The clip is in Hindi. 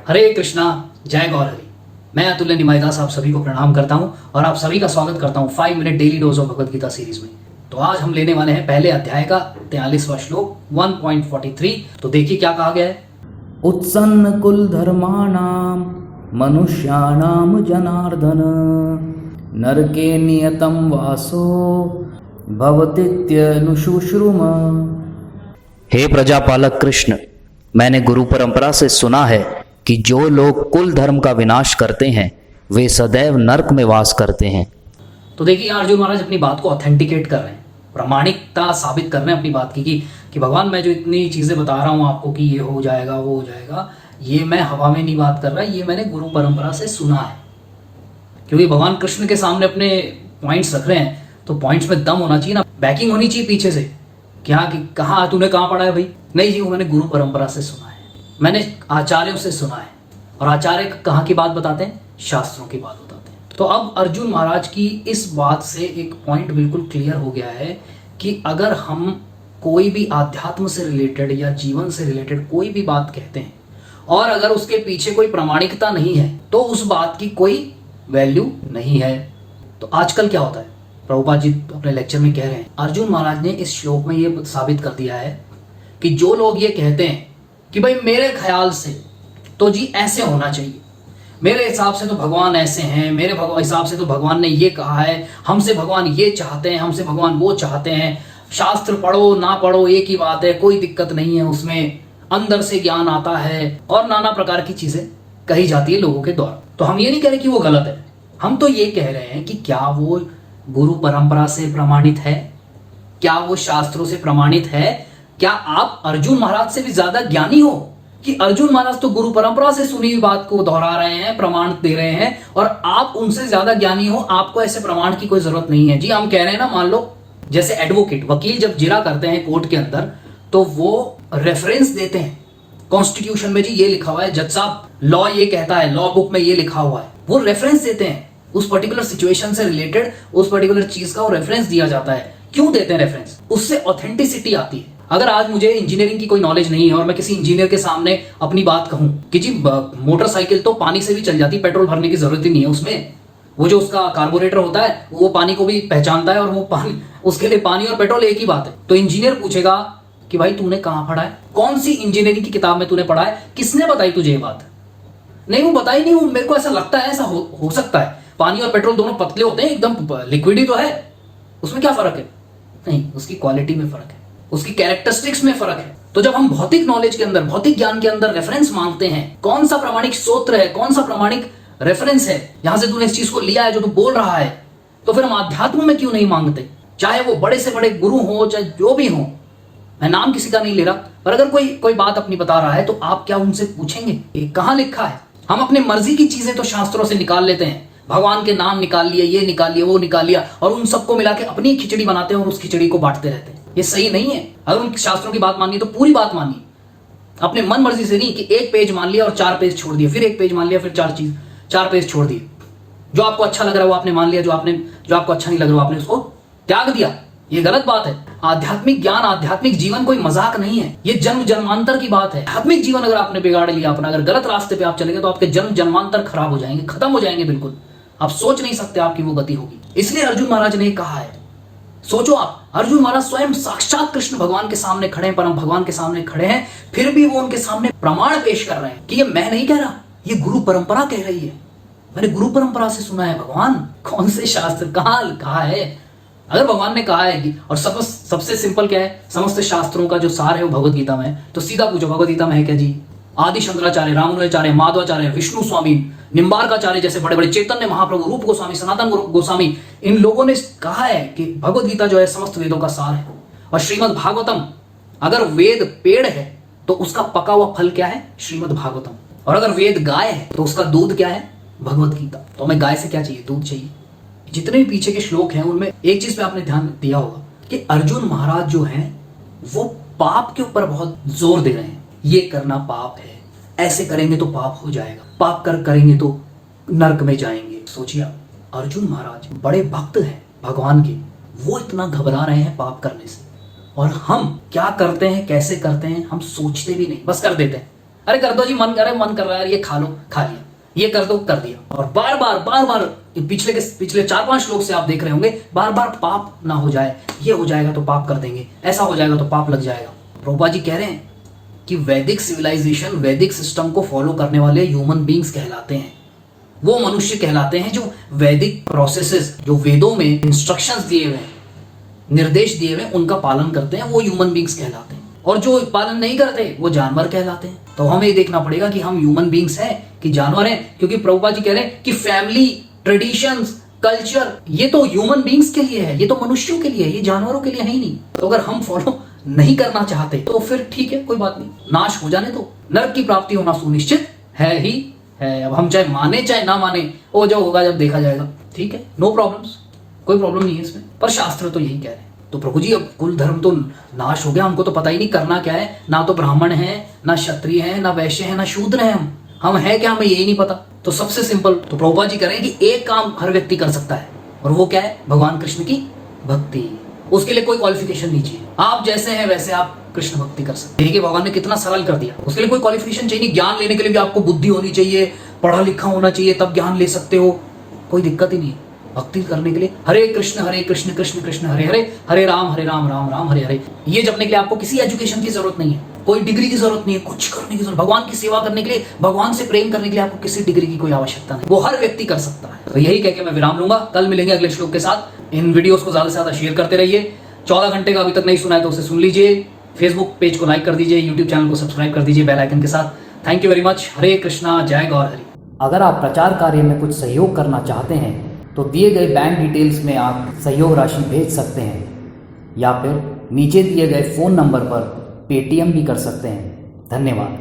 हरे कृष्णा, जय गौर हरि। मैं अतुल्य निमाईदास आप सभी को प्रणाम करता हूं और आप सभी का स्वागत करता हूं 5 minute daily dose of Bhagavad Gita series में। तो आज हम लेने वाले हैं पहले अध्याय का 43वां श्लोक 1.43। तो देखिए क्या कहा गया है। उत्सन्न कुल धर्माणाम मनुष्याणाम जनार्दन नरके नियतम वासो भवतीत्यनुशुश्रुम। हे प्रजापालक कृष्ण, मैंने गुरु परंपरा से सुना है कि जो लोग कुल धर्म का विनाश करते हैं वे सदैव नरक में वास करते हैं। तो देखिए अर्जुन महाराज अपनी बात को ऑथेंटिकेट कर रहे हैं, प्रामाणिकता साबित कर रहे हैं अपनी बात की कि भगवान मैं जो इतनी चीज़ें बता रहा हूँ आपको कि ये हो जाएगा वो हो जाएगा, ये मैं हवा में नहीं बात कर रहा, ये मैंने गुरु परंपरा से सुना है। क्योंकि भगवान कृष्ण के सामने अपने पॉइंट्स रख रहे हैं तो पॉइंट्स में दम होना चाहिए ना, बैकिंग होनी चाहिए पीछे से। क्या कि कहाँ तूने कहाँ पढ़ा है भाई? नहीं जी, वो मैंने गुरु परंपरा से सुना है, मैंने आचार्यों से सुना है। और आचार्य कहाँ की बात बताते हैं? शास्त्रों की बात बताते हैं। तो अब अर्जुन महाराज की इस बात से एक पॉइंट बिल्कुल क्लियर हो गया है कि अगर हम कोई भी आध्यात्म से रिलेटेड या जीवन से रिलेटेड कोई भी बात कहते हैं और अगर उसके पीछे कोई प्रामाणिकता नहीं है तो उस बात की कोई वैल्यू नहीं है। तो आजकल क्या होता है, प्रभुपाद जी अपने लेक्चर में कह रहे हैं, अर्जुन महाराज ने इस श्लोक में ये साबित कर दिया है कि जो लोग ये कहते हैं कि भाई मेरे ख्याल से तो जी ऐसे होना चाहिए, मेरे हिसाब से तो भगवान ऐसे हैं, मेरे हिसाब से तो भगवान ने ये कहा है, हमसे भगवान ये चाहते हैं, हमसे भगवान वो चाहते हैं, शास्त्र पढ़ो ना पढ़ो एक ही बात है, कोई दिक्कत नहीं है उसमें, अंदर से ज्ञान आता है और नाना प्रकार की चीजें कही जाती है लोगों के द्वारा। तो हम ये नहीं कह रहे कि वो गलत है, हम तो ये कह रहे हैं कि क्या वो गुरु परंपरा से प्रमाणित है, क्या वो शास्त्रों से प्रमाणित है? क्या आप अर्जुन महाराज से भी ज्यादा ज्ञानी हो कि अर्जुन महाराज तो गुरु परंपरा से सुनी हुई बात को दोहरा रहे हैं, प्रमाण दे रहे हैं और आप उनसे ज्यादा ज्ञानी हो, आपको ऐसे प्रमाण की कोई जरूरत नहीं है। जी हम कह रहे हैं ना, मान लो जैसे एडवोकेट वकील जब जिरा करते हैं कोर्ट के अंदर तो वो रेफरेंस देते हैं, कॉन्स्टिट्यूशन में जी ये लिखा हुआ है, जज साहब लॉ ये कहता है, लॉ बुक में ये लिखा हुआ है, वो रेफरेंस देते हैं, उस पर्टिकुलर सिचुएशन से रिलेटेड उस पर्टिकुलर चीज का वो रेफरेंस दिया जाता है। क्यों देते हैं रेफरेंस? उससे ऑथेंटिसिटी आती है। अगर आज मुझे इंजीनियरिंग की कोई नॉलेज नहीं है और मैं किसी इंजीनियर के सामने अपनी बात कहूं कि जी मोटरसाइकिल तो पानी से भी चल जाती, पेट्रोल भरने की जरूरत ही नहीं है उसमें, वो जो उसका कार्बोरेटर होता है वो पानी को भी पहचानता है और वो पानी, उसके लिए पानी और पेट्रोल एक ही बात है। तो इंजीनियर पूछेगा कि भाई तूने कहां पढ़ा है, कौन सी इंजीनियरिंग की किताब में तूने पढ़ा है, किसने बताई तुझे ये बात? नहीं वो बताई नहीं, वो मेरे को ऐसा लगता है, ऐसा हो सकता है। पानी और पेट्रोल दोनों पतले होते हैं, एकदम लिक्विड ही तो है, उसमें क्या फर्क है? नहीं, उसकी क्वालिटी में फर्क है, उसकी कैरेक्टरिस्टिक्स में फर्क है। तो जब हम भौतिक नॉलेज के अंदर, भौतिक ज्ञान के अंदर रेफरेंस मांगते हैं, कौन सा प्रामाणिक सूत्र है, कौन सा प्रामाणिक रेफरेंस है, यहां से तूने इस चीज को लिया है जो तू बोल रहा है, तो फिर हम आध्यात्म में क्यों नहीं मांगते? चाहे वो बड़े से बड़े गुरु हो, चाहे जो भी हो, मैं नाम किसी का नहीं ले रहा, पर अगर कोई बात अपनी बता रहा है तो आप क्या उनसे पूछेंगे ये कहां लिखा है? हम अपने मर्जी की चीजें तो शास्त्रों से निकाल लेते हैं, भगवान के नाम निकाल लिए, ये निकाल लिया, वो निकाल लिया, और उन सबको मिला के अपनी खिचड़ी बनाते हैं और उस खिचड़ी को बांटते रहते हैं। ये सही नहीं है। अगर उन शास्त्रों की बात माननी तो पूरी बात मानिए, अपने मन मर्जी से नहीं कि एक पेज मान लिया और 4 पेज छोड़ दिए, फिर एक पेज मान लिया, फिर 4 पेज छोड़ दिए। जो आपको अच्छा लग रहा है वो आपने मान लिया, जो आपको अच्छा नहीं लग रहा आपने उसको त्याग दिया। ये गलत बात है। आध्यात्मिक ज्ञान, आध्यात्मिक जीवन कोई मजाक नहीं है, ये जन्म जन्मांतर की बात है। आध्यात्मिक जीवन अगर आपने बिगाड़ लिया अपना, अगर गलत रास्ते पे आप चलेंगे तो आपके जन्म जन्मांतर खराब हो जाएंगे, खत्म हो जाएंगे बिल्कुल। आप सोच नहीं सकते आपकी वो गति होगी। इसलिए अर्जुन महाराज ने कहा है, सोचो आप, अर्जुन महाराज स्वयं साक्षात कृष्ण भगवान के सामने खड़े हैं, परम भगवान के सामने खड़े हैं, फिर भी वो उनके सामने प्रमाण पेश कर रहे हैं कि ये मैं नहीं कह रहा, ये गुरु परंपरा कह रही है, मैंने गुरु परंपरा से सुना है। भगवान कौन से शास्त्र कहां कहा है? अगर भगवान ने कहा है कि, और सबसे सिंपल क्या है, समस्त शास्त्रों का जो सार है वो भगवत गीता में है, तो सीधा पूछो भगवत गीता में है क्या जी? आदि शंकराचार्य, रामानुजाचार्य, माधवाचार्य, विष्णु स्वामी, निम्बार्काचार्य जैसे बड़े बड़े, चैतन्य महाप्रभु, रूप गोस्वामी, सनातन गोस्वामी, इन लोगों ने कहा है कि भगवत गीता जो है समस्त वेदों का सार है। और श्रीमद् भागवतम, अगर वेद पेड़ है तो उसका पका हुआ फल क्या है? श्रीमद् भागवतम। और अगर वेद गाय है तो उसका दूध क्या है? भगवत गीता। तो हमें गाय से क्या चाहिए? दूध चाहिए। जितने भी पीछे के श्लोक हैं उनमें एक चीज पे आपने ध्यान दिया होगा कि अर्जुन महाराज जो हैं वो पाप के ऊपर बहुत जोर दे रहे हैं। ये करना पाप है, ऐसे करेंगे तो पाप हो जाएगा, पाप करेंगे तो नरक में जाएंगे। सोचिए अर्जुन महाराज बड़े भक्त हैं भगवान के, वो इतना घबरा रहे हैं पाप करने से, और हम क्या करते हैं, कैसे करते हैं, हम सोचते भी नहीं, बस कर देते हैं। अरे कर दो जी, मन कर रहा है यार, ये खा लो, खा लिया, ये कर दो, कर दिया। और बार बार पिछले 4-5 श्लोक से आप देख रहे होंगे, बार बार पाप ना हो जाए, ये हो जाएगा तो पाप कर देंगे, ऐसा हो जाएगा तो पाप लग जाएगा। प्रभुपाद जी कह रहे हैं कि वैदिक सिविलाइजेशन, वैदिक सिस्टम को फॉलो करने वाले ह्यूमन बींग्स कहलाते हैं, वो मनुष्य कहलाते हैं जो वैदिक प्रोसेसेस, जो वेदों में इंस्ट्रक्शंस दिए हुए, निर्देश दिए हुए, उनका पालन करते हैं, वो ह्यूमन बींग्स कहलाते हैं। और जो पालन नहीं करते वो जानवर कहलाते हैं। तो हमें ये देखना पड़ेगा कि हम ह्यूमन बींग्स हैं कि जानवर हैं, क्योंकि प्रभुपाद जी कह रहे हैं कि फैमिली, ट्रेडिशंस, कल्चर, ये तो ह्यूमन बींग्स के लिए है, ये तो मनुष्यों के लिए है, ये जानवरों के लिए है ही नहीं। तो अगर हम फॉलो नहीं करना चाहते तो फिर ठीक है, कोई बात नहीं, नाश हो जाने दो, नरक की प्राप्ति होना सुनिश्चित है ही है। अब हम चाहे माने चाहे ना माने, वो जो होगा जब देखा जाएगा, ठीक है, नो प्रॉब्लम्स, कोई प्रॉब्लम नहीं है इसमें। पर शास्त्र तो यही कह रहे हैं। तो प्रभु जी अब कुल धर्म तो नाश हो गया, हमको तो पता ही नहीं करना क्या है, ना तो ब्राह्मण है, ना क्षत्रिय है, ना वैश्य है, ना शूद्र है, हम है क्या, हमें यही नहीं पता। तो सबसे सिंपल, तो प्रभुपाद जी कह रहे हैं कि एक काम हर व्यक्ति कर सकता है, और वो क्या है, भगवान कृष्ण की भक्ति। उसके लिए कोई क्वालिफिकेशन नहीं चाहिए, आप जैसे हैं वैसे आप कृष्ण भक्ति कर सकते हैं। देखिए भगवान ने कितना सरल कर दिया, उसके लिए कोई क्वालिफिकेशन चाहिए नहीं। ज्ञान लेने के लिए भी आपको बुद्धि होनी चाहिए, पढ़ा लिखा होना चाहिए, तब ज्ञान ले सकते हो, कोई दिक्कत ही नहीं है। भक्ति करने के लिए हरे कृष्ण कृष्ण कृष्ण हरे हरे, हरे राम राम राम हरे हरे, ये जपने के लिए आपको किसी एजुकेशन की जरूरत नहीं है, कोई डिग्री की जरूरत नहीं है, कुछ करने की जरूरत। भगवान की सेवा करने के लिए, भगवान से प्रेम करने के लिए आपको किसी डिग्री की कोई आवश्यकता नहीं, वो हर व्यक्ति कर सकता है। तो यही कह के मैं विराम लूंगा, कल मिलेंगे अगले श्लोक के साथ। इन वीडियोस को ज्यादा से ज्यादा शेयर करते रहिए। 14 घंटे का अभी तक नहीं सुना है तो उसे सुन लीजिए, फेसबुक पेज को लाइक कर दीजिए, यूट्यूब चैनल को सब्सक्राइब कर दीजिए बेल आइकन के साथ। Thank you very much. Hare Krishna, जय गौर हरि। अगर आप प्रचार कार्य में कुछ सहयोग करना चाहते हैं तो दिए गए बैंक डिटेल्स में आप सहयोग राशि भेज सकते हैं, या फिर नीचे दिए गए फ़ोन नंबर पर पेटीएम भी कर सकते हैं। धन्यवाद।